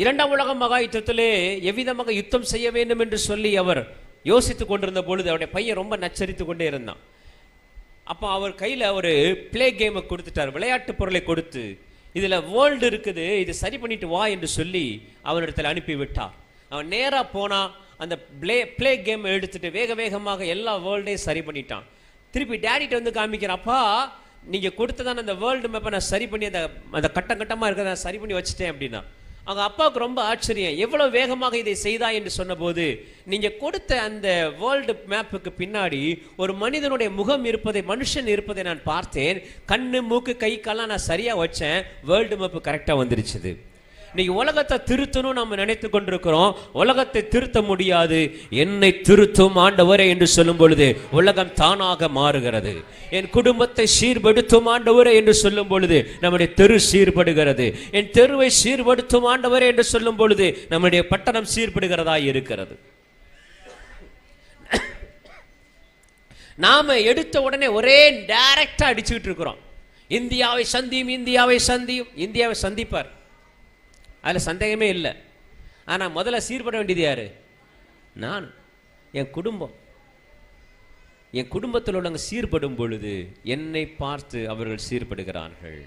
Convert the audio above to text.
இரண்டாம் உலக மகா யுத்தத்திலே எவ்விதமாக யுத்தம் செய்ய வேண்டும் என்று சொல்லி அவர் யோசித்துக் கொண்டிருந்த பொழுது அவருடைய பையன் ரொம்ப நச்சரித்து கொண்டே இருந்தான். அப்போ அவர் கையில் ஒரு பிளே கேமை கொடுத்துட்டார், விளையாட்டு பொருளை கொடுத்து, இதில் வேர்ல்டு இருக்குது, இது சரி பண்ணிட்டு வா என்று சொல்லி அவனிடத்தில் அனுப்பி விட்டார். அவன் நேராக போனால் அந்த பிளே கேம் எடுத்துட்டு வேக வேகமாக எல்லா வேர்ல்டையும் சரி பண்ணிட்டான். திருப்பி டேடிட்ட வந்து காமிக்கிறாப்பா, நீங்கள் கொடுத்ததான அந்த வேர்ல்டு மேப்பை நான் சரி பண்ணி அந்த கட்டம் கட்டமாக இருக்கிறத நான் சரி பண்ணி வச்சுட்டேன் அப்படின்னா. அவங்க அப்பாவுக்கு ரொம்ப ஆச்சரியம், எவ்வளவு வேகமாக இதை செய்தா என்று சொன்னபோது, நீங்க கொடுத்த அந்த வேர்ல்டு மேப்புக்கு பின்னாடி ஒரு மனிதனுடைய முகம் இருப்பதை, மனுஷன் இருப்பதை நான் பார்த்தேன். கண்ணு மூக்கு கை கால்லாம் நான் சரியா வச்சேன், வேர்ல்டு மேப்பு கரெக்டா வந்துருச்சு. இன்னைக்கு உலகத்தை திருத்தணும் நம்ம நினைத்து கொண்டிருக்கிறோம். உலகத்தை திருத்த முடியாது. என்னை திருத்தும் ஆண்டவரே என்று சொல்லும் பொழுது உலகம் தானாக மாறுகிறது. என் குடும்பத்தை சீர்படுத்தும் ஆண்டவரே என்று சொல்லும் பொழுது நம்முடைய தெரு சீர்படுகிறது. என் தெருவை சீர்படுத்தும் ஆண்டவரே என்று சொல்லும் பொழுது நம்முடைய பட்டணம் சீர்படுகிறதா இருக்கிறது. நாம எடுத்த உடனே ஒரே டைரக்டா அடிச்சுக்கிட்டு இருக்கிறோம். இந்தியாவை சந்தியும், இந்தியாவை சந்தியும். இந்தியாவை சந்திப்பார், அதில் சந்தேகமே இல்லை. ஆனால் முதல்ல சீர்பட வேண்டியது யாரு? நான், என் குடும்பம். என் குடும்பத்தில் உள்ளவங்க சீர்படும் பொழுது என்னை பார்த்து அவர்கள் சீர்படுகிறார்கள்.